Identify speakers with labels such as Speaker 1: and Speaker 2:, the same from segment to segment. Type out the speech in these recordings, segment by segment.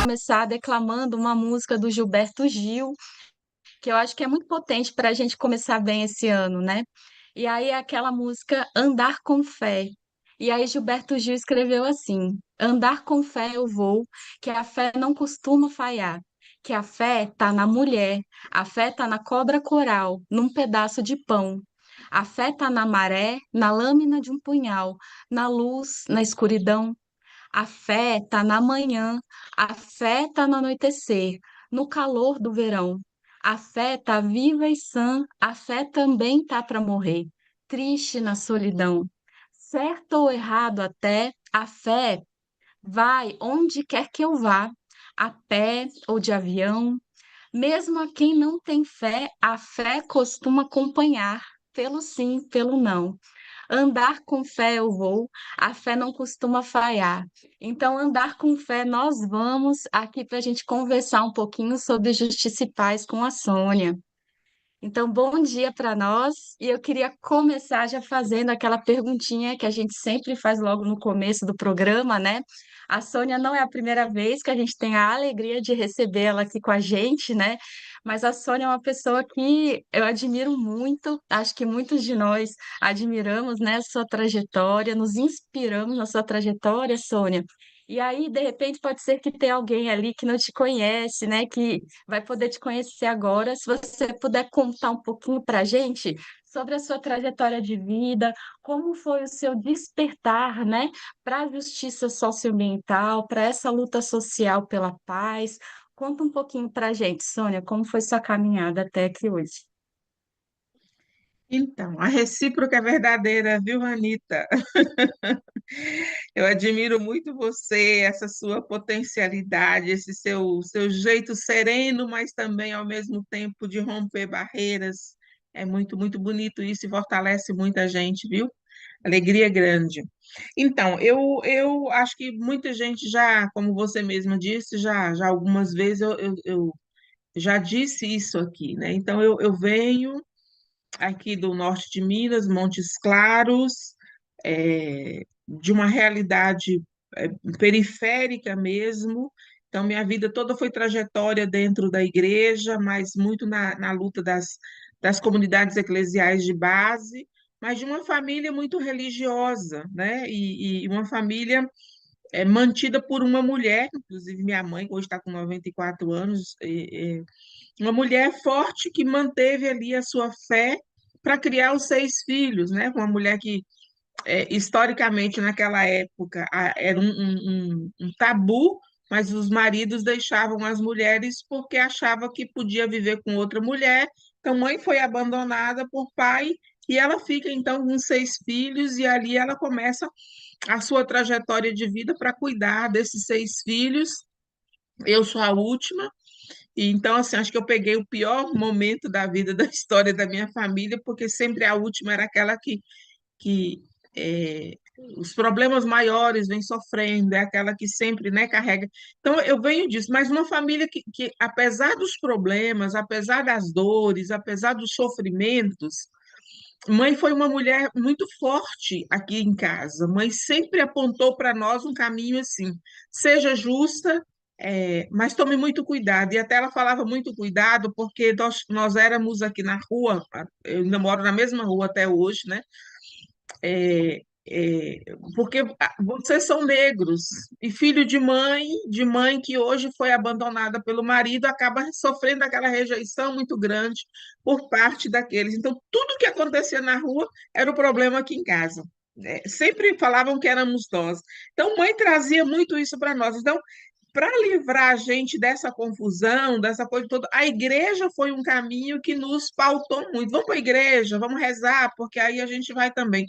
Speaker 1: começar declamando uma música do Gilberto Gil, que eu acho que é muito potente para a gente começar bem esse ano, né? E aí é aquela música Andar com Fé. E aí Gilberto Gil escreveu assim: Andar com fé eu vou, que a fé não costuma falhar. Que a fé tá na mulher, a fé tá na cobra coral, num pedaço de pão. A fé tá na maré, na lâmina de um punhal, na luz, na escuridão. A fé tá na manhã, a fé tá no anoitecer, no calor do verão. A fé tá viva e sã, a fé também tá para morrer, triste na solidão. Certo ou errado até, a fé vai onde quer que eu vá, a pé ou de avião. Mesmo a quem não tem fé, a fé costuma acompanhar, pelo sim, pelo não. Andar com fé eu vou, a fé não costuma falhar. Então, andar com fé, nós vamos aqui para a gente conversar um pouquinho sobre Justiça e Paz com a Sônia. Então, bom dia para nós. E eu queria começar já fazendo aquela perguntinha que a gente sempre faz logo no começo do programa, né? A Sônia não é a primeira vez que a gente tem a alegria de recebê-la aqui com a gente, né? Mas a Sônia é uma pessoa que eu admiro muito, acho que muitos de nós admiramos, né, sua trajetória, nos inspiramos na sua trajetória, Sônia. E aí, de repente, pode ser que tenha alguém ali que não te conhece, né, que vai poder te conhecer agora. Se você puder contar um pouquinho para a gente sobre a sua trajetória de vida, como foi o seu despertar, né, para a justiça socioambiental, para essa luta social pela paz. Conta um pouquinho para a gente, Sônia, como foi sua caminhada até aqui hoje.
Speaker 2: Então, a recíproca é verdadeira, viu, Anita? Eu admiro muito você, essa sua potencialidade, esse seu jeito sereno, mas também ao mesmo tempo de romper barreiras. É muito, muito bonito isso e fortalece muita gente, viu? Alegria grande. Então, eu acho que muita gente já, como você mesma disse, já algumas vezes eu já disse isso aqui, né? Então, eu venho aqui do norte de Minas, Montes Claros, de uma realidade periférica mesmo. Então, minha vida toda foi trajetória dentro da igreja, mas muito na luta das comunidades eclesiais de base, mas de uma família muito religiosa, né? E uma família mantida por uma mulher, inclusive minha mãe, que hoje está com 94 anos, uma mulher forte que manteve ali a sua fé para criar os 6 filhos, né? Uma mulher que, historicamente, naquela época, era um tabu, mas os maridos deixavam as mulheres porque achavam que podia viver com outra mulher. Então, mãe foi abandonada por pai e ela fica, então, com 6 filhos, e ali ela começa a sua trajetória de vida para cuidar desses 6 filhos. Eu sou a última, e então, assim, acho que eu peguei o pior momento da vida, da história da minha família, porque sempre a última era aquela que é, os problemas maiores vem sofrendo, é aquela que sempre, né, carrega. Então, eu venho disso, mas uma família que, apesar dos problemas, apesar das dores, apesar dos sofrimentos, mãe foi uma mulher muito forte aqui em casa. Mãe sempre apontou para nós um caminho assim: seja justa, mas tome muito cuidado. E até ela falava muito cuidado, porque nós éramos aqui na rua, eu ainda moro na mesma rua até hoje, né? É, é, porque vocês são negros e filho de mãe que hoje foi abandonada pelo marido, acaba sofrendo aquela rejeição muito grande por parte daqueles. Então, tudo que acontecia na rua era o problema aqui em casa. Sempre falavam que éramos nós. Então, mãe trazia muito isso para nós. Então, para livrar a gente dessa confusão, dessa coisa toda, a igreja foi um caminho que nos pautou muito. Vamos para a igreja, vamos rezar, porque aí a gente vai também.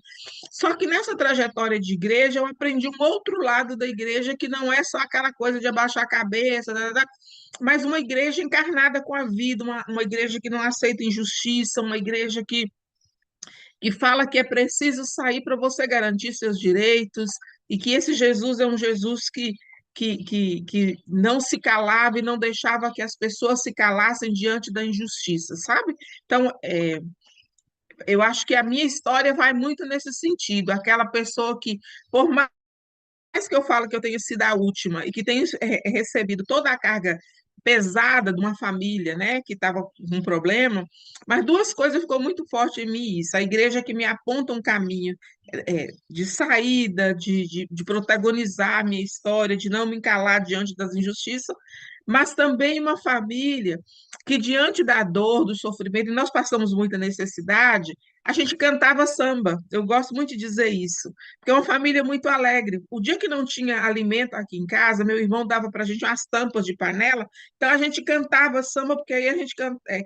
Speaker 2: Só que nessa trajetória de igreja, eu aprendi um outro lado da igreja, que não é só aquela coisa de abaixar a cabeça, mas uma igreja encarnada com a vida, uma igreja que não aceita injustiça, uma igreja que fala que é preciso sair para você garantir seus direitos, e que esse Jesus é um Jesus que não se calava e não deixava que as pessoas se calassem diante da injustiça, sabe? Então, eu acho que a minha história vai muito nesse sentido, aquela pessoa que, por mais mais que eu falo que eu tenho sido a última e que tenho recebido toda a carga pesada de uma família, né, que estava com um problema, mas duas coisas ficou muito forte em mim isso. A igreja que me aponta um caminho de saída, de protagonizar a minha história, de não me encalar diante das injustiças, mas também uma família que, diante da dor, do sofrimento, e nós passamos muita necessidade, a gente cantava samba. Eu gosto muito de dizer isso, porque é uma família muito alegre. O dia que não tinha alimento aqui em casa, meu irmão dava para a gente umas tampas de panela, então a gente cantava samba, porque aí a gente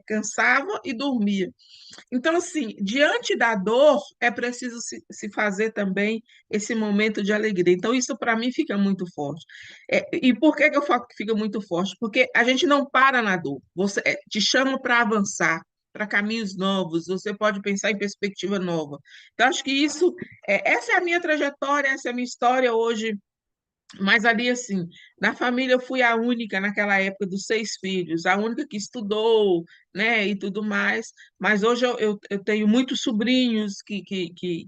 Speaker 2: cansava e dormia. Então, assim, diante da dor, é preciso se fazer também esse momento de alegria. Então, isso para mim fica muito forte. E por que que eu falo que fica muito forte? Porque a gente não para na dor. Você te chama para avançar, para caminhos novos. Você pode pensar em perspectiva nova. Então, acho que isso, essa é a minha trajetória, essa é a minha história hoje, mas ali, assim, na família eu fui a única naquela época dos 6 filhos, a única que estudou, né, e tudo mais. Mas hoje eu tenho muitos sobrinhos que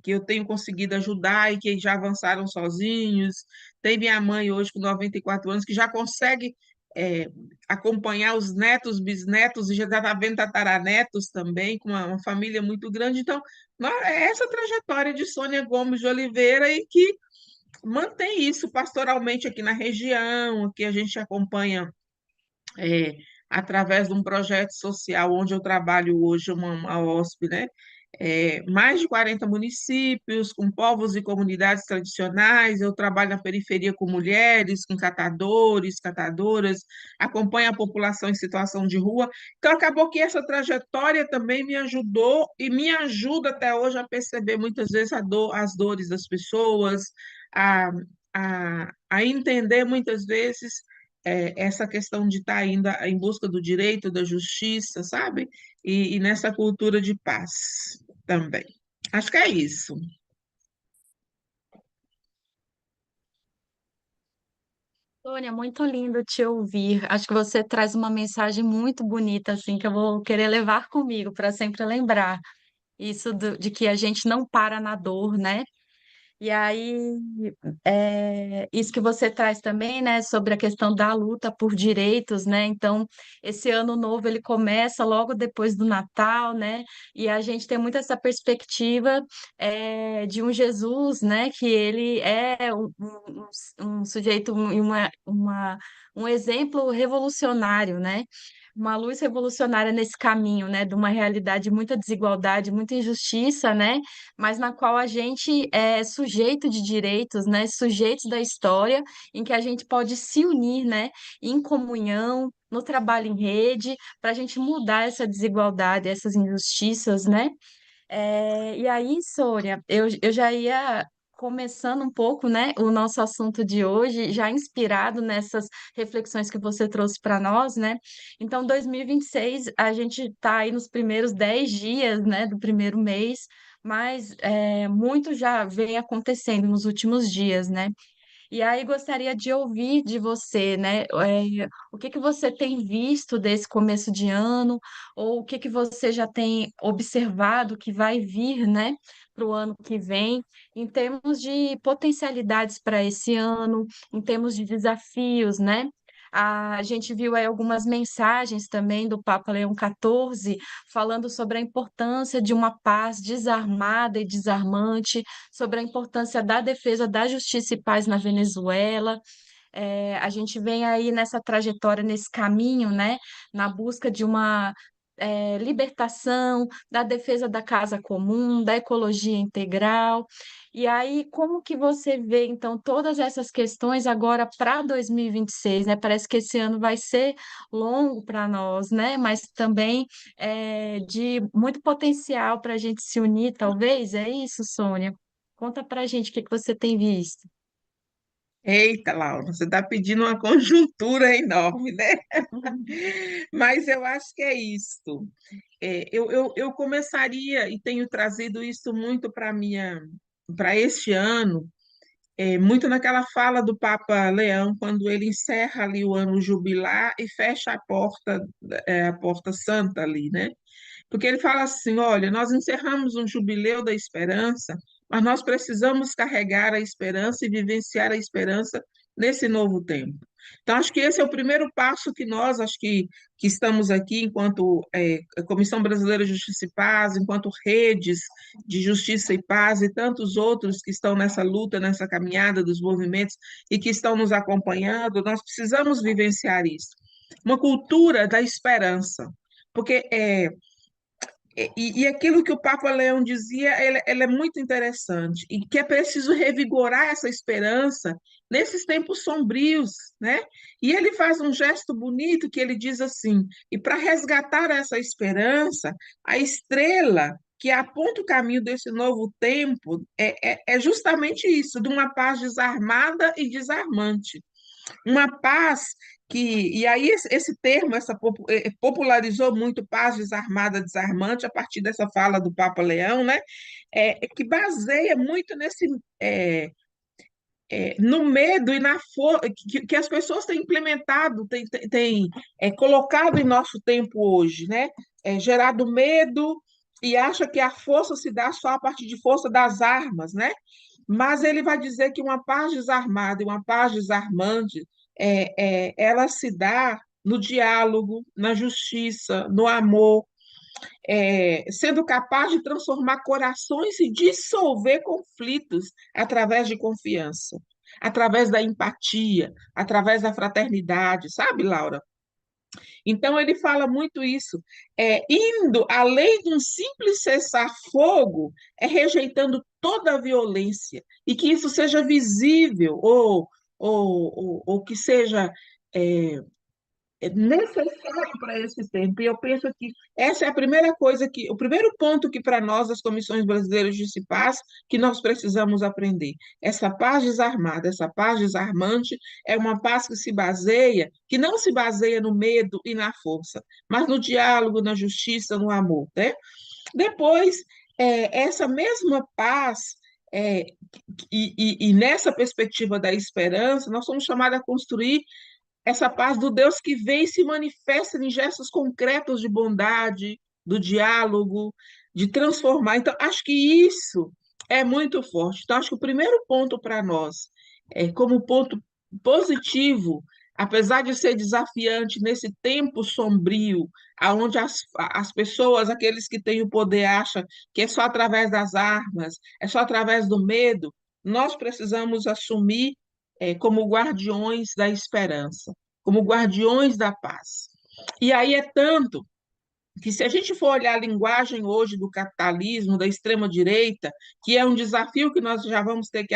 Speaker 2: eu tenho conseguido ajudar e que já avançaram sozinhos. Tem minha mãe hoje com 94 anos que já consegue é, acompanhar os netos, bisnetos e já está vendo tataranetos também, com uma família muito grande. Então, é essa trajetória de Sônia Gomes de Oliveira e que mantém isso pastoralmente aqui na região, que a gente acompanha é, através de um projeto social onde eu trabalho hoje, uma OSP, né? Mais de 40 municípios, com povos e comunidades tradicionais. Eu trabalho na periferia com mulheres, com catadores, catadoras, acompanho a população em situação de rua. Então, acabou que essa trajetória também me ajudou e me ajuda até hoje a perceber muitas vezes as dores das pessoas, a, a entender muitas vezes essa questão de estar indo em busca do direito, da justiça, sabe? E nessa cultura de paz também. Acho que é isso.
Speaker 1: Sônia, muito lindo te ouvir. Acho que você traz uma mensagem muito bonita, assim, que eu vou querer levar comigo para sempre lembrar. Isso de que a gente não para na dor, né? E aí, isso que você traz também, né, sobre a questão da luta por direitos, né? Então, esse ano novo ele começa logo depois do Natal, né? E a gente tem muito essa perspectiva de um Jesus, né, que ele é um sujeito e um exemplo revolucionário, né? Uma luz revolucionária nesse caminho, né, de uma realidade de muita desigualdade, muita injustiça, né? Mas na qual a gente é sujeito de direitos, né, sujeitos da história, em que a gente pode se unir, né, em comunhão, no trabalho em rede, para a gente mudar essa desigualdade, essas injustiças, né? E aí, Sônia, eu já ia começando um pouco, né, o nosso assunto de hoje, já inspirado nessas reflexões que você trouxe para nós, né? Então, 2026, a gente está aí nos primeiros 10 dias, né, do primeiro mês, mas muito já vem acontecendo nos últimos dias, né? E aí gostaria de ouvir de você, né? O que que você tem visto desse começo de ano, ou o que que você já tem observado que vai vir, né, para o ano que vem, em termos de potencialidades para esse ano, em termos de desafios, né? A gente viu aí algumas mensagens também do Papa Leão XIV falando sobre a importância de uma paz desarmada e desarmante, sobre a importância da defesa da justiça e paz na Venezuela. A gente vem aí nessa trajetória, nesse caminho, né, na busca de uma libertação, da defesa da casa comum, da ecologia integral. E aí, como que você vê, então, todas essas questões agora para 2026, né? Parece que esse ano vai ser longo para nós, né? Mas também de muito potencial para a gente se unir, talvez. É isso, Sônia? Conta para a gente o que que você tem visto.
Speaker 2: Eita, Laura, você está pedindo uma conjuntura enorme, né? Mas eu acho que é isso. Eu começaria, e tenho trazido isso muito para este ano, muito naquela fala do Papa Leão, quando ele encerra ali o ano jubilar e fecha a porta santa ali, né? Porque ele fala assim: olha, nós encerramos um jubileu da esperança mas nós precisamos carregar a esperança e vivenciar a esperança nesse novo tempo. Então, acho que esse é o primeiro passo que nós, que estamos aqui, enquanto Comissão Brasileira de Justiça e Paz, enquanto redes de justiça e paz e tantos outros que estão nessa luta, nessa caminhada dos movimentos e que estão nos acompanhando, nós precisamos vivenciar isso. Uma cultura da esperança, porque aquilo que o Papa Leão dizia, ela é muito interessante, e que é preciso revigorar essa esperança nesses tempos sombrios, né? E ele faz um gesto bonito que ele diz assim: e para resgatar essa esperança, a estrela que aponta o caminho desse novo tempo é justamente isso, de uma paz desarmada e desarmante. Uma paz e aí esse termo popularizou muito paz desarmada, desarmante, a partir dessa fala do Papa Leão, né? Que baseia muito no medo e na força que as pessoas têm implementado, têm colocado em nosso tempo hoje, né? Gerado medo e acha que a força se dá só a partir de força das armas, né? Mas ele vai dizer que uma paz desarmada e uma paz desarmante, ela se dá no diálogo, na justiça, no amor, sendo capaz de transformar corações e dissolver conflitos através de confiança, através da empatia, através da fraternidade, sabe, Laura? Então, ele fala muito isso, indo além de um simples cessar-fogo, rejeitando toda a violência, e que isso seja visível, ou que seja necessário para esse tempo. E eu penso que essa é a primeira coisa o primeiro ponto que para nós, as comissões brasileiras de justiça e paz, que nós precisamos aprender. Essa paz desarmada, essa paz desarmante é uma paz que não se baseia no medo e na força, mas no diálogo, na justiça, no amor, né? Depois, essa mesma paz nessa perspectiva da esperança, nós somos chamados a construir essa paz do Deus que vem e se manifesta em gestos concretos de bondade, do diálogo, de transformar. Então, acho que isso é muito forte. Então, acho que o primeiro ponto para nós, como ponto positivo, apesar de ser desafiante nesse tempo sombrio, onde as pessoas, aqueles que têm o poder, acham que é só através das armas, é só através do medo, nós precisamos assumir como guardiões da esperança, como guardiões da paz. E aí é tanto que, se a gente for olhar a linguagem hoje do capitalismo, da extrema-direita, que é um desafio que nós já vamos ter que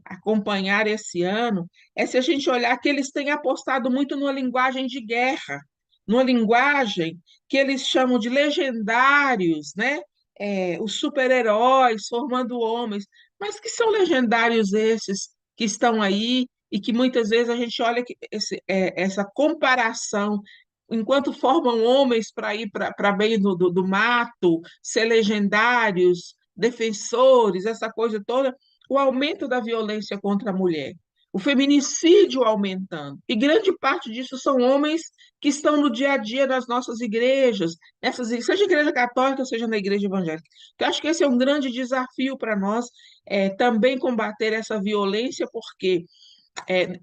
Speaker 2: acompanhar esse ano, se a gente olhar que eles têm apostado muito numa linguagem de guerra, numa linguagem que eles chamam de legendários, né? Os super-heróis formando homens, mas que são legendários esses que estão aí e que muitas vezes a gente olha essa comparação enquanto formam homens para ir para bem do mato, ser legendários, defensores, essa coisa toda, o aumento da violência contra a mulher, o feminicídio aumentando. E grande parte disso são homens que estão no dia a dia das nossas igrejas, seja igreja católica, seja na igreja evangélica. Então, acho que esse é um grande desafio para nós, também combater essa violência, porque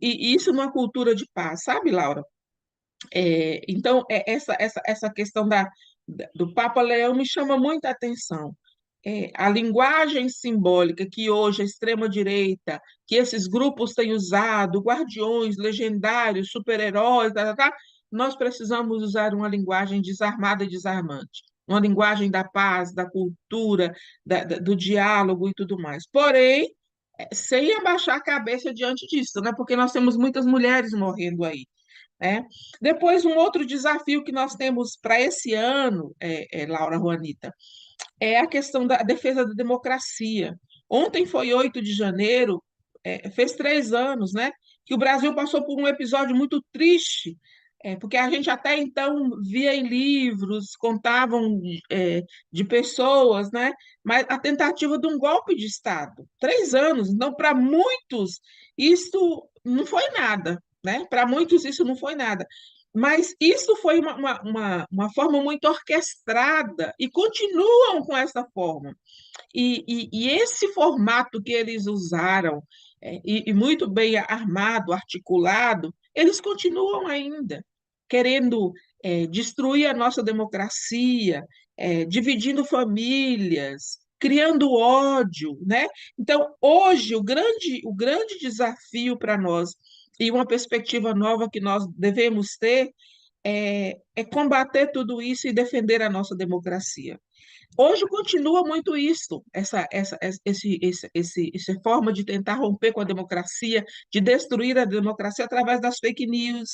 Speaker 2: e isso numa cultura de paz, sabe, Laura? Então, essa questão do Papa Leão me chama muita atenção. A linguagem simbólica que hoje a extrema-direita, que esses grupos têm usado, guardiões, legendários, super-heróis, nós precisamos usar uma linguagem desarmada e desarmante, uma linguagem da paz, da cultura, do diálogo e tudo mais. Porém, sem abaixar a cabeça diante disso, né? Porque nós temos muitas mulheres morrendo aí, né? Depois, um outro desafio que nós temos para esse ano, Laura Juanita, é a questão da defesa da democracia. Ontem foi 8 de janeiro, fez 3 anos, né, que o Brasil passou por um episódio muito triste, porque a gente até então via em livros, contavam de pessoas, né, mas a tentativa de um golpe de Estado. 3 anos, então, para muitos, isso não foi nada, né? Para muitos, isso não foi nada. Mas isso foi uma forma muito orquestrada e continuam com essa forma. E esse formato que eles usaram, e muito bem armado, articulado, eles continuam ainda querendo destruir a nossa democracia, dividindo famílias, criando ódio, né? Então, hoje, o grande desafio para nós, e uma perspectiva nova que nós devemos ter, é combater tudo isso e defender a nossa democracia. Hoje continua muito isso, essa forma de tentar romper com a democracia, de destruir a democracia através das fake news,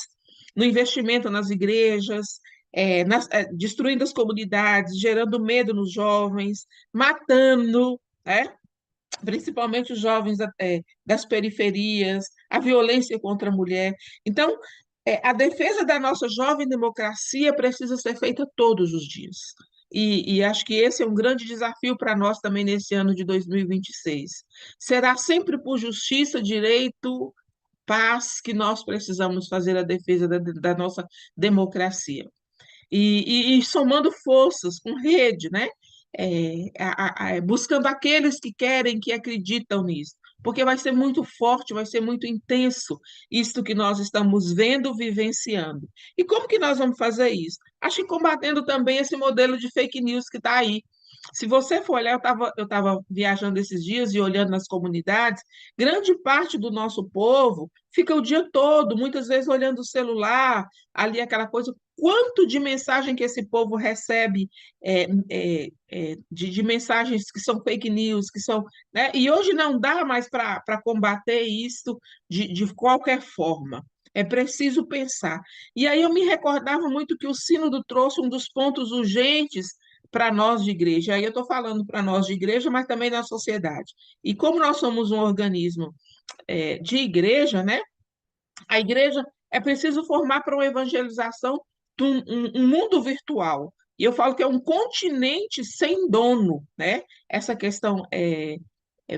Speaker 2: no investimento nas igrejas, destruindo as comunidades, gerando medo nos jovens, matando, né? Principalmente os jovens das periferias, a violência contra a mulher. Então, a defesa da nossa jovem democracia precisa ser feita todos os dias. E acho que esse é um grande desafio para nós também nesse ano de 2026. Será sempre por justiça, direito, paz que nós precisamos fazer a defesa da nossa democracia e somando forças com rede, né? Buscando aqueles que querem, que acreditam nisso, porque vai ser muito forte, vai ser muito intenso isto que nós estamos vendo, vivenciando. E como que nós vamos fazer isso? Acho que combatendo também esse modelo de fake news que está aí. Se você for olhar, eu tava viajando esses dias e olhando nas comunidades, grande parte do nosso povo fica o dia todo, muitas vezes olhando o celular, ali aquela coisa, quanto de mensagem que esse povo recebe de mensagens que são fake news, que são, né? E hoje não dá mais para combater isso de qualquer forma. É preciso pensar. E aí eu me recordava muito que o Sínodo trouxe um dos pontos urgentes para nós de igreja. Aí eu estou falando para nós de igreja, mas também na sociedade. E como nós somos um organismo de igreja, né? A igreja é preciso formar para uma evangelização de um mundo virtual. E eu falo que é um continente sem dono, né? Essa questão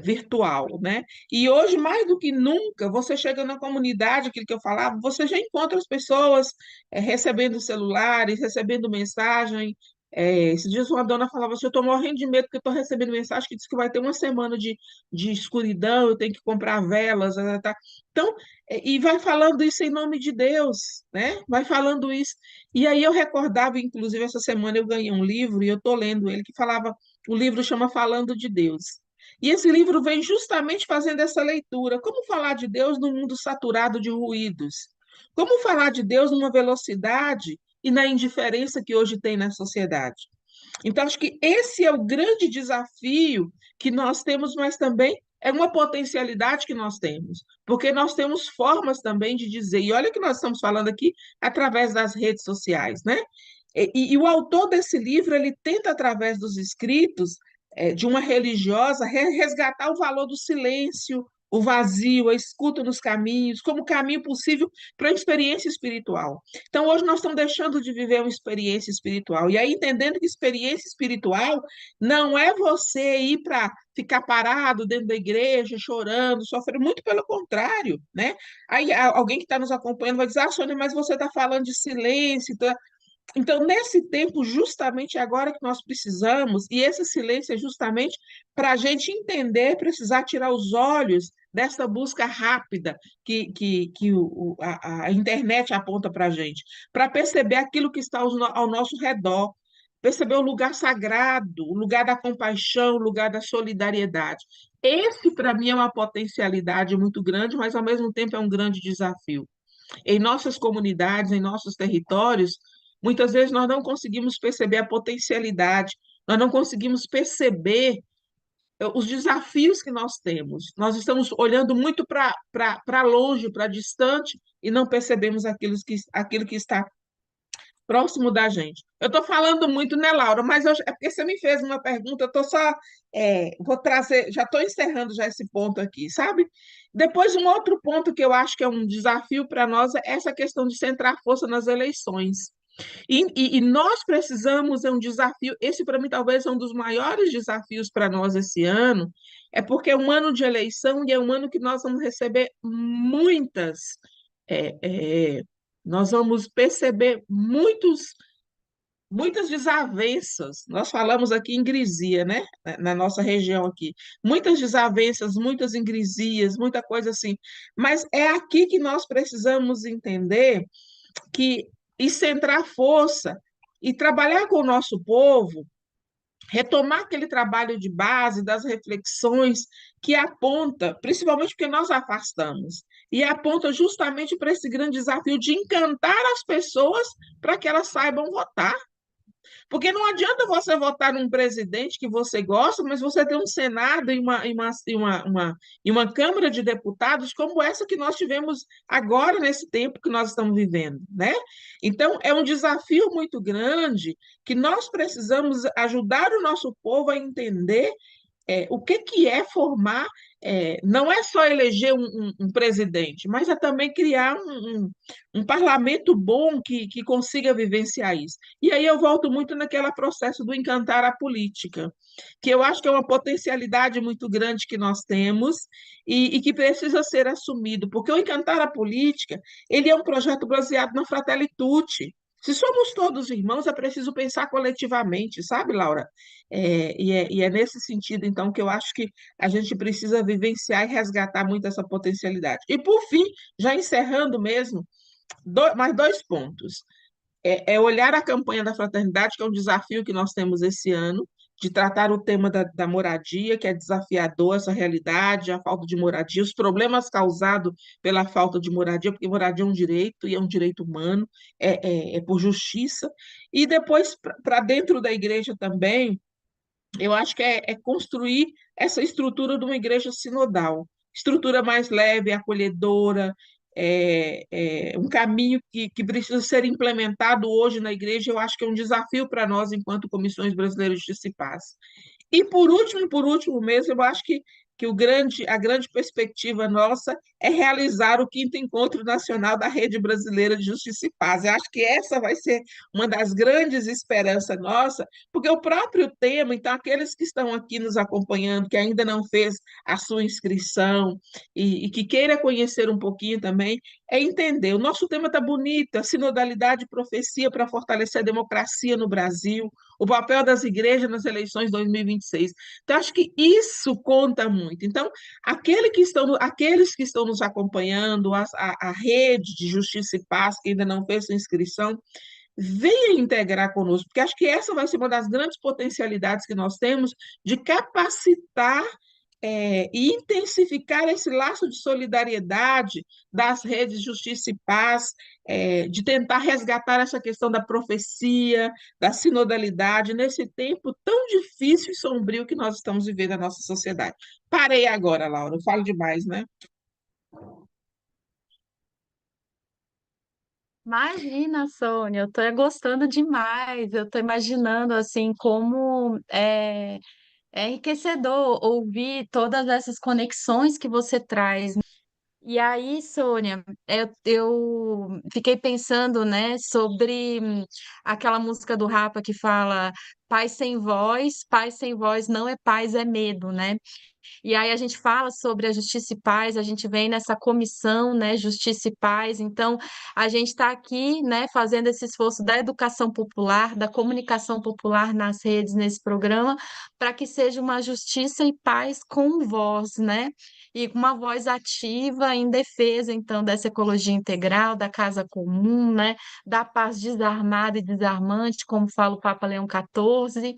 Speaker 2: virtual, né? E hoje, mais do que nunca, você chega na comunidade, aquilo que eu falava, você já encontra as pessoas recebendo celulares, recebendo mensagem. Esses dias uma dona falava assim, eu estou morrendo de medo porque eu estou recebendo mensagem que diz que vai ter uma semana de escuridão, eu tenho que comprar velas, tá? Então, e vai falando isso em nome de Deus, né? Vai falando isso. E aí eu recordava, inclusive, essa semana eu ganhei um livro e eu estou lendo ele, que falava, o livro chama Falando de Deus. E esse livro vem justamente fazendo essa leitura. Como falar de Deus num mundo saturado de ruídos? Como falar de Deus numa velocidade e na indiferença que hoje tem na sociedade? Então, acho que esse é o grande desafio que nós temos, mas também é uma potencialidade que nós temos, porque nós temos formas também de dizer, e olha que nós estamos falando aqui através das redes sociais, né? E o autor desse livro, ele tenta, através dos escritos de uma religiosa, resgatar o valor do silêncio, o vazio, a escuta nos caminhos, como caminho possível para a experiência espiritual. Então, hoje nós estamos deixando de viver uma experiência espiritual. E aí, entendendo que experiência espiritual não é você ir para ficar parado dentro da igreja, chorando, sofrendo, muito pelo contrário, né? Aí alguém que está nos acompanhando vai dizer, ah, Sônia, mas você está falando de silêncio, tá? Então, nesse tempo, justamente agora que nós precisamos, e esse silêncio é justamente para a gente entender, precisar tirar os olhos dessa busca rápida que a internet aponta para a gente, para perceber aquilo que está ao nosso redor, perceber o lugar sagrado, o lugar da compaixão, o lugar da solidariedade. Esse, para mim, é uma potencialidade muito grande, mas, ao mesmo tempo, é um grande desafio. Em nossas comunidades, em nossos territórios, muitas vezes nós não conseguimos perceber a potencialidade, nós não conseguimos perceber os desafios que nós temos. Nós estamos olhando muito para longe, para distante, e não percebemos aquilo que está próximo da gente. Eu estou falando muito, né, Laura? Mas é porque você me fez uma pergunta, eu estou só. Vou trazer, já estou encerrando já esse ponto aqui, sabe? Depois, um outro ponto que eu acho que é um desafio para nós é essa questão de centrar força nas eleições. E nós precisamos, é um desafio, esse para mim talvez é um dos maiores desafios para nós esse ano, é porque é um ano de eleição e é um ano que nós vamos receber muitas. É, é, nós vamos perceber muitas desavenças. Nós falamos aqui em ingresia, né? Na nossa região aqui. Muitas desavenças, muitas ingresias, muita coisa assim. Mas é aqui que nós precisamos entender que e centrar força e trabalhar com o nosso povo, retomar aquele trabalho de base das reflexões que aponta, principalmente porque nós afastamos, e aponta justamente para esse grande desafio de encantar as pessoas para que elas saibam votar. Porque não adianta você votar num presidente que você gosta, mas você tem um Senado e uma Câmara de Deputados como essa que nós tivemos agora, nesse tempo que nós estamos vivendo, né? Então, é um desafio muito grande que nós precisamos ajudar o nosso povo a entender o que é formar, não é só eleger um presidente, mas é também criar um parlamento bom que consiga vivenciar isso. E aí eu volto muito naquele processo do encantar a política, que eu acho que é uma potencialidade muito grande que nós temos e que precisa ser assumido, porque o encantar a política, ele é um projeto baseado na Fratelli Tutti. Se somos todos irmãos, é preciso pensar coletivamente, sabe, Laura? E é nesse sentido, então, que eu acho que a gente precisa vivenciar e resgatar muito essa potencialidade. E, por fim, já encerrando mesmo, mais dois pontos. É olhar a campanha da fraternidade, que é um desafio que nós temos esse ano, de tratar o tema da moradia, que é desafiador, essa realidade, a falta de moradia, os problemas causados pela falta de moradia, porque moradia é um direito e é um direito humano, é por justiça. E depois, para dentro da igreja também, eu acho que é construir essa estrutura de uma igreja sinodal, estrutura mais leve, acolhedora, um caminho que precisa ser implementado hoje na igreja. Eu acho que é um desafio para nós, enquanto Comissões Brasileiras de Justiça e Paz. E por último mesmo, eu acho que a grande perspectiva nossa é realizar o quinto encontro nacional da Rede Brasileira de Justiça e Paz. Eu acho que essa vai ser uma das grandes esperanças nossa, porque o próprio tema, então, aqueles que estão aqui nos acompanhando, que ainda não fez a sua inscrição e que queira conhecer um pouquinho também, é entender. O nosso tema está bonito, a sinodalidade e profecia para fortalecer a democracia no Brasil, o papel das igrejas nas eleições de 2026. Então, acho que isso conta muito. Então, aqueles que estão nos acompanhando, a rede de Justiça e Paz, que ainda não fez sua inscrição, venha integrar conosco, porque acho que essa vai ser uma das grandes potencialidades que nós temos de capacitar e intensificar esse laço de solidariedade das redes Justiça e Paz, de tentar resgatar essa questão da profecia, da sinodalidade, nesse tempo tão difícil e sombrio que nós estamos vivendo na nossa sociedade. Parei agora, Laura, eu falo demais, né?
Speaker 1: Imagina, Sônia, eu estou gostando demais. Eu estou imaginando assim como é enriquecedor ouvir todas essas conexões que você traz. E aí, Sônia, eu fiquei pensando, né, sobre aquela música do Rapa que fala paz sem voz não é paz, é medo, né? E aí a gente fala sobre a Justiça e Paz, a gente vem nessa comissão, né, Justiça e Paz. Então, a gente está aqui, né, fazendo esse esforço da educação popular, da comunicação popular nas redes, nesse programa, para que seja uma justiça e paz com voz, né? E com uma voz ativa em defesa, então, dessa ecologia integral, da casa comum, né? Da paz desarmada e desarmante, como fala o Papa Leão XIV.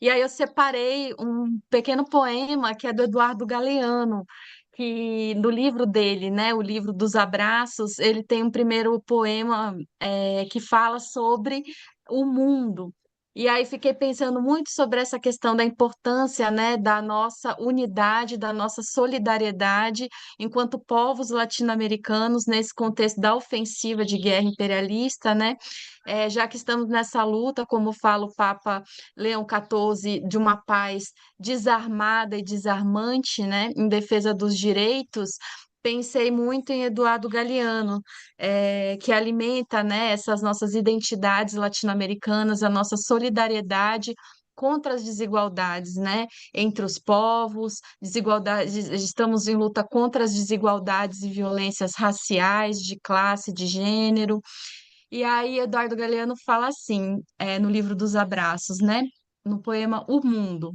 Speaker 1: E aí eu separei um pequeno poema que é do Eduardo Galeano, que do livro dele, né, o livro dos abraços, ele tem um primeiro poema que fala sobre o mundo. E aí fiquei pensando muito sobre essa questão da importância, né, da nossa unidade, da nossa solidariedade enquanto povos latino-americanos nesse contexto da ofensiva de guerra imperialista, né? Já que estamos nessa luta, como fala o Papa Leão XIV, de uma paz desarmada e desarmante, né, em defesa dos direitos, pensei muito em Eduardo Galeano, que alimenta, né, essas nossas identidades latino-americanas, a nossa solidariedade contra as desigualdades, né, entre os povos, desigualdades, estamos em luta contra as desigualdades e violências raciais, de classe, de gênero. E aí Eduardo Galeano fala assim, no livro dos Abraços, né, no poema O Mundo.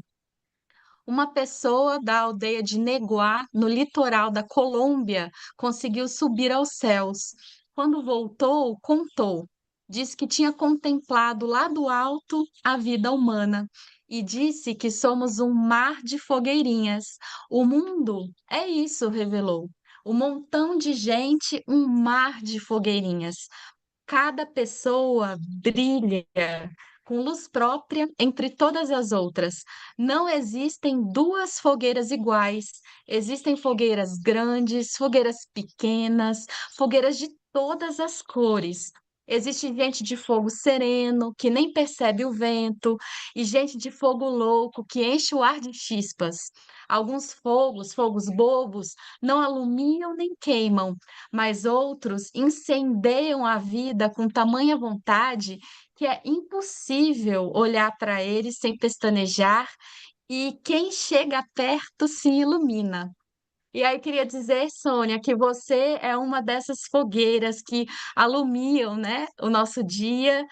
Speaker 1: Uma pessoa da aldeia de Neguá, no litoral da Colômbia, conseguiu subir aos céus. Quando voltou, contou. Disse que tinha contemplado lá do alto a vida humana e disse que somos um mar de fogueirinhas. O mundo é isso, revelou. Um montão de gente, um mar de fogueirinhas. Cada pessoa brilha com luz própria entre todas as outras. Não existem duas fogueiras iguais. Existem fogueiras grandes, fogueiras pequenas, fogueiras de todas as cores. Existe gente de fogo sereno, que nem percebe o vento, e gente de fogo louco, que enche o ar de chispas. Alguns fogos, fogos bobos, não alumiam nem queimam, mas outros incendeiam a vida com tamanha vontade que é impossível olhar para eles sem pestanejar, e quem chega perto se ilumina. E aí queria dizer, Sônia, que você é uma dessas fogueiras que alumiam, né, o nosso dia.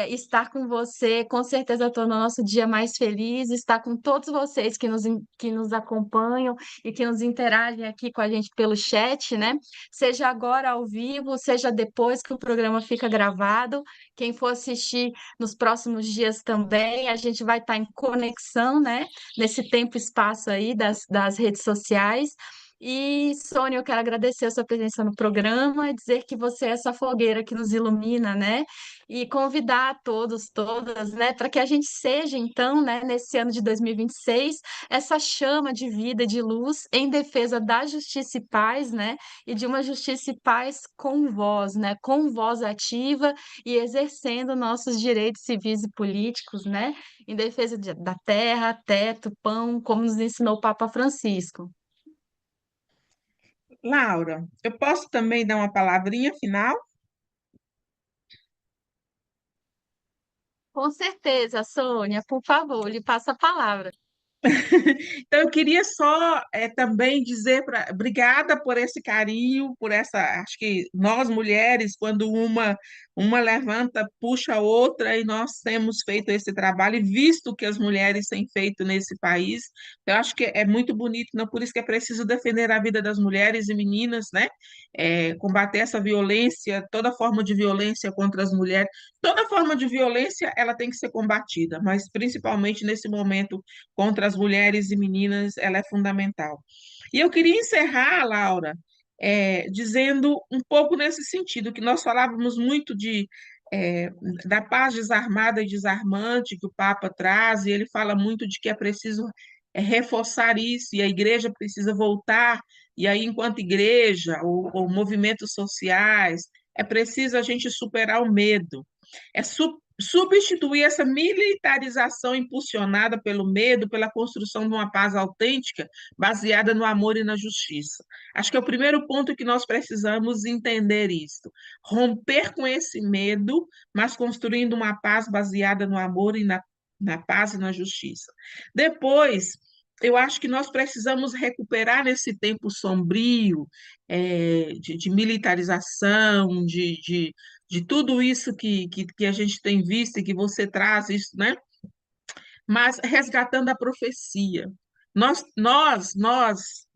Speaker 1: Estar com você, com certeza, torna o nosso dia mais feliz. Estar com todos vocês que nos acompanham e que nos interagem aqui com a gente pelo chat, né? Seja agora ao vivo, seja depois que o programa fica gravado. Quem for assistir nos próximos dias também, a gente vai estar em conexão, né? Nesse tempo e espaço aí das redes sociais. E, Sônia, eu quero agradecer a sua presença no programa e dizer que você é essa fogueira que nos ilumina, né? E convidar a todos, todas, né, para que a gente seja, então, né, nesse ano de 2026, essa chama de vida, e de luz em defesa da justiça e paz, né? E de uma justiça e paz com voz, né? Com voz ativa e exercendo nossos direitos civis e políticos, né? Em defesa da terra, teto, pão, como nos ensinou o Papa Francisco.
Speaker 2: Laura, eu posso também dar uma palavrinha final?
Speaker 1: Com certeza, Sônia, por favor, lhe passo a palavra.
Speaker 2: Então, eu queria só também dizer obrigada por esse carinho, por essa. Acho que nós mulheres, quando uma levanta, puxa a outra, e nós temos feito esse trabalho e visto o que as mulheres têm feito nesse país. Eu acho que é muito bonito, não por isso que é preciso defender a vida das mulheres e meninas, né? Combater essa violência, toda forma de violência contra as mulheres, toda forma de violência ela tem que ser combatida, mas principalmente nesse momento contra as mulheres e meninas, ela é fundamental. E eu queria encerrar, Laura, dizendo um pouco nesse sentido, que nós falávamos muito é, da paz desarmada e desarmante que o Papa traz, e ele fala muito de que é preciso reforçar isso, e a igreja precisa voltar, e aí, enquanto igreja ou movimentos sociais, é preciso a gente superar o medo, substituir essa militarização impulsionada pelo medo, pela construção de uma paz autêntica, baseada no amor e na justiça. Acho que é o primeiro ponto que nós precisamos entender isso. Romper com esse medo, mas construindo uma paz baseada no amor e na paz e na justiça. Depois, eu acho que nós precisamos recuperar nesse tempo sombrio, de militarização, de tudo isso que a gente tem visto e que você traz, isso, né? Mas resgatando a profecia. Nós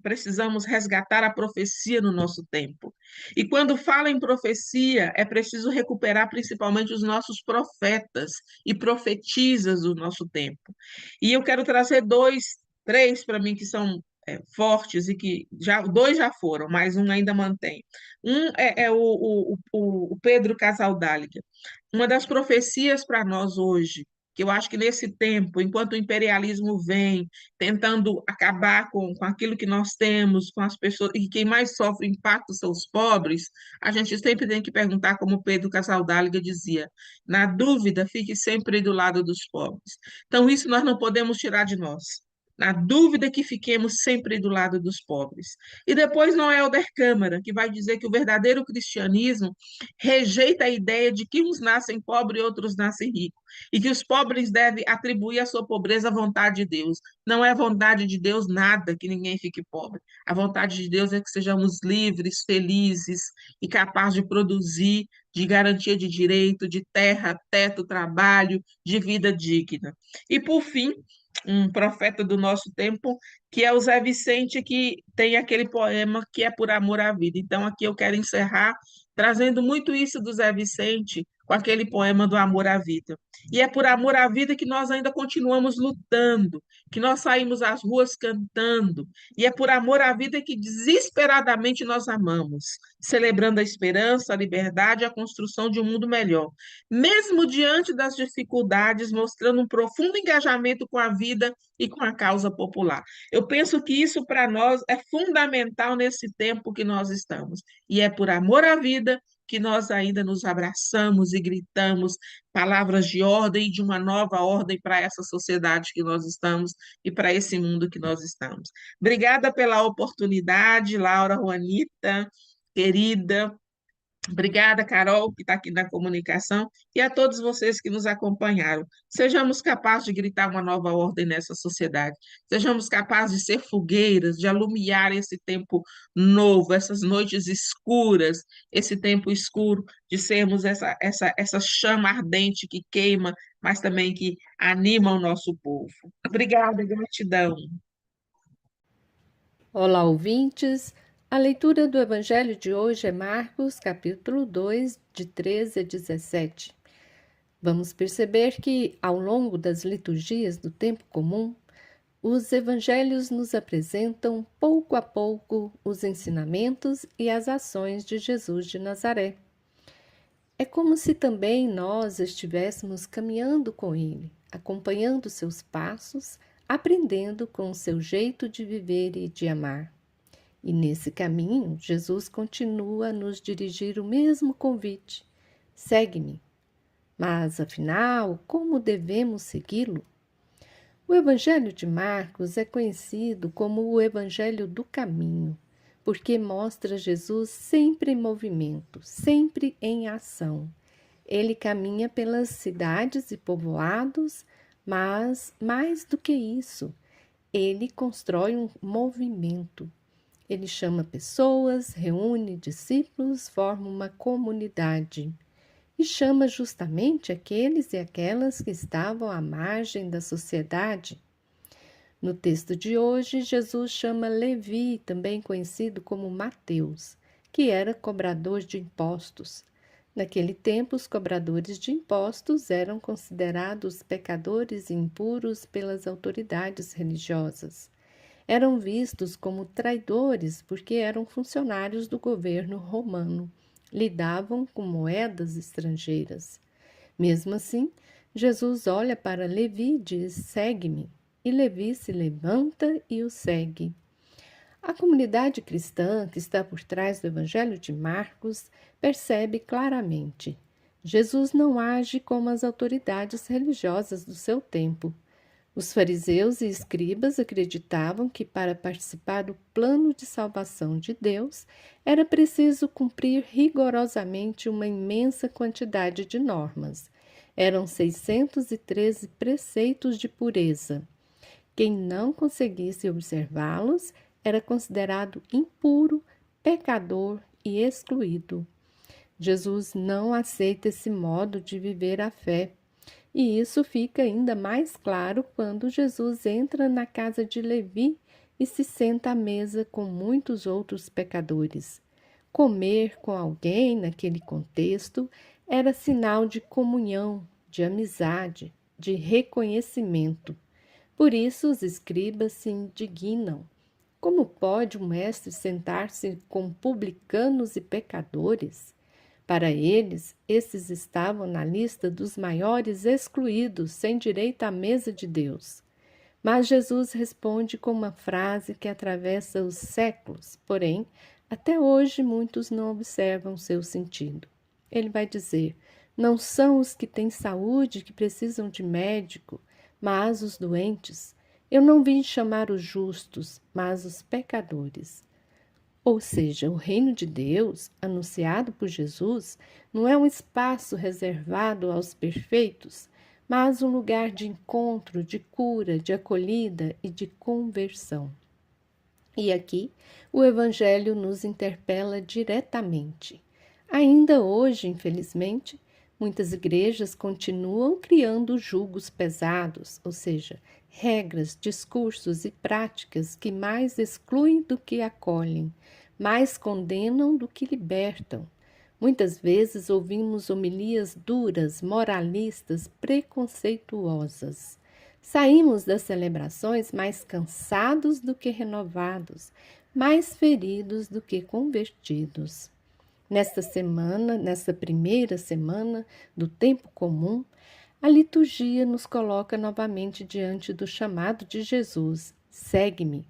Speaker 2: precisamos resgatar a profecia no nosso tempo. E quando fala em profecia, é preciso recuperar principalmente os nossos profetas e profetisas do nosso tempo. E eu quero trazer três para mim que são fortes e que dois já foram, mas um ainda mantém. Um é o Pedro Casaldáliga. Uma das profecias para nós hoje, que eu acho que nesse tempo, enquanto o imperialismo vem tentando acabar com aquilo que nós temos, com as pessoas, e quem mais sofre impacto são os pobres, a gente sempre tem que perguntar, como Pedro Casaldáliga dizia, na dúvida, fique sempre do lado dos pobres. Então, isso nós não podemos tirar de nós. Na dúvida que fiquemos sempre do lado dos pobres. E depois Noelder Câmara, que vai dizer que o verdadeiro cristianismo rejeita a ideia de que uns nascem pobres e outros nascem ricos, e que os pobres devem atribuir a sua pobreza à vontade de Deus. Não é vontade de Deus nada que ninguém fique pobre. A vontade de Deus é que sejamos livres, felizes e capazes de produzir, de garantia de direito, de terra, teto, trabalho, de vida digna. E, por fim, um profeta do nosso tempo, que é o Zé Vicente, que tem aquele poema que é Por Amor à Vida. Então, aqui eu quero encerrar trazendo muito isso do Zé Vicente, com aquele poema do amor à vida. E é por amor à vida que nós ainda continuamos lutando, que nós saímos às ruas cantando, e é por amor à vida que desesperadamente nós amamos, celebrando a esperança, a liberdade e a construção de um mundo melhor, mesmo diante das dificuldades, mostrando um profundo engajamento com a vida e com a causa popular. Eu penso que isso para nós é fundamental nesse tempo que nós estamos, e é por amor à vida que nós ainda nos abraçamos e gritamos palavras de ordem, de uma nova ordem para essa sociedade que nós estamos e para esse mundo que nós estamos. Obrigada pela oportunidade, Laura, Juanita, querida. Obrigada, Carol, que está aqui na comunicação, e a todos vocês que nos acompanharam. Sejamos capazes de gritar uma nova ordem nessa sociedade. Sejamos capazes de ser fogueiras, de alumiar esse tempo novo, essas noites escuras, esse tempo escuro, de sermos essa chama ardente que queima, mas também que anima o nosso povo. Obrigada, gratidão.
Speaker 3: Olá, ouvintes! A leitura do Evangelho de hoje é Marcos, capítulo 2, de 13 a 17. Vamos perceber que, ao longo das liturgias do tempo comum, os evangelhos nos apresentam pouco a pouco os ensinamentos e as ações de Jesus de Nazaré. É como se também nós estivéssemos caminhando com ele, acompanhando seus passos, aprendendo com o seu jeito de viver e de amar. E nesse caminho, Jesus continua a nos dirigir o mesmo convite: segue-me. Mas, afinal, como devemos segui-lo? O Evangelho de Marcos é conhecido como o Evangelho do Caminho, porque mostra Jesus sempre em movimento, sempre em ação. Ele caminha pelas cidades e povoados, mas, mais do que isso, ele constrói um movimento. Ele chama pessoas, reúne discípulos, forma uma comunidade e chama justamente aqueles e aquelas que estavam à margem da sociedade. No texto de hoje, Jesus chama Levi, também conhecido como Mateus, que era cobrador de impostos. Naquele tempo, os cobradores de impostos eram considerados pecadores e impuros pelas autoridades religiosas. Eram vistos como traidores porque eram funcionários do governo romano, lidavam com moedas estrangeiras. Mesmo assim, Jesus olha para Levi e diz: segue-me. E Levi se levanta e o segue. A comunidade cristã que está por trás do Evangelho de Marcos percebe claramente: Jesus não age como as autoridades religiosas do seu tempo. Os fariseus e escribas acreditavam que para participar do plano de salvação de Deus era preciso cumprir rigorosamente uma imensa quantidade de normas. Eram 613 preceitos de pureza. Quem não conseguisse observá-los era considerado impuro, pecador e excluído. Jesus não aceita esse modo de viver a fé. E isso fica ainda mais claro quando Jesus entra na casa de Levi e se senta à mesa com muitos outros pecadores. Comer com alguém naquele contexto era sinal de comunhão, de amizade, de reconhecimento. Por isso os escribas se indignam. Como pode um mestre sentar-se com publicanos e pecadores? Para eles, esses estavam na lista dos maiores excluídos, sem direito à mesa de Deus. Mas Jesus responde com uma frase que atravessa os séculos, porém, até hoje muitos não observam seu sentido. Ele vai dizer: não são os que têm saúde que precisam de médico, mas os doentes. Eu não vim chamar os justos, mas os pecadores. Ou seja, o reino de Deus, anunciado por Jesus, não é um espaço reservado aos perfeitos, mas um lugar de encontro, de cura, de acolhida e de conversão. E aqui o Evangelho nos interpela diretamente. Ainda hoje, infelizmente, muitas igrejas continuam criando julgos pesados, ou seja, regras, discursos e práticas que mais excluem do que acolhem, mais condenam do que libertam. Muitas vezes ouvimos homilias duras, moralistas, preconceituosas. Saímos das celebrações mais cansados do que renovados, mais feridos do que convertidos. Nesta primeira semana do tempo comum, a liturgia nos coloca novamente diante do chamado de Jesus: segue-me.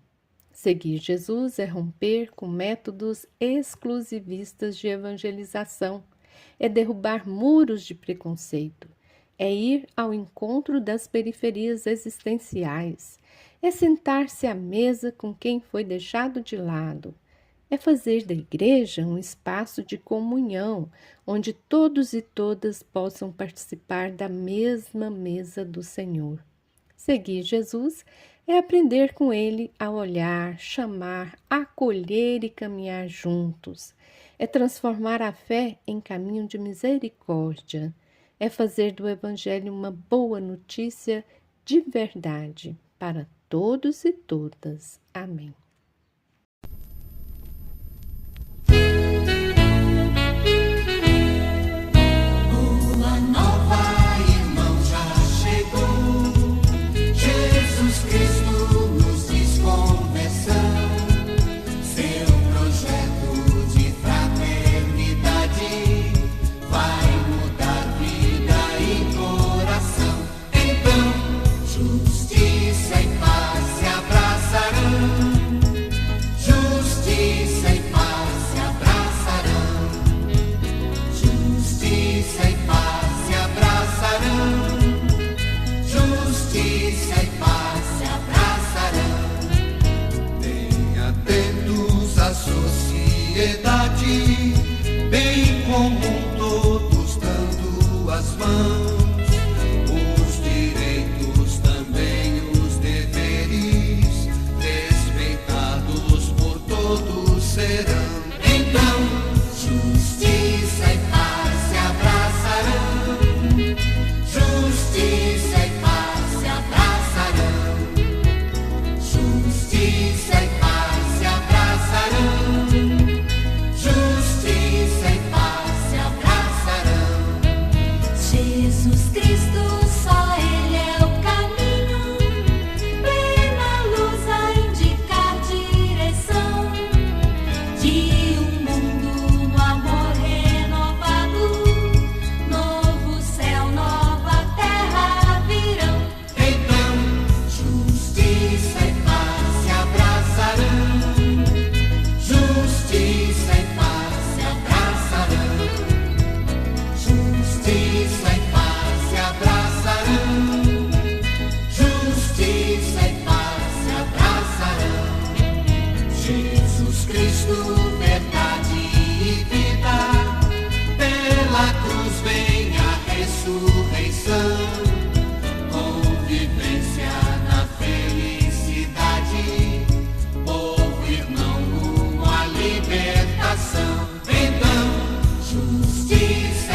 Speaker 3: Seguir Jesus é romper com métodos exclusivistas de evangelização, é derrubar muros de preconceito, é ir ao encontro das periferias existenciais, é sentar-se à mesa com quem foi deixado de lado, é fazer da igreja um espaço de comunhão, onde todos e todas possam participar da mesma mesa do Senhor. Seguir Jesus é aprender com Ele a olhar, chamar, acolher e caminhar juntos. É transformar a fé em caminho de misericórdia. É fazer do Evangelho uma boa notícia de verdade para todos e todas. Amém.
Speaker 4: Bem comum, todos dando as mãos, os direitos também os deveres, respeitados por todos serão. Então, justiça e paz se abraçarão, justiça e paz se abraçarão, justiça e paz se abraçarão.
Speaker 5: Jesus Cristo, só Ele é o caminho, plena luz a indicar direção de um mundo no amor renovado, novo céu, nova terra virão.
Speaker 4: Então, justiça e paz se abraçarão, justiça e paz se abraçarão, justiça e paz se abraçarão, justiça e paz se abraçarão. Jesus Cristo, verdade e vida, pela cruz vem a ressurreição, convivência na felicidade, povo irmão rumo à libertação. Então, justiça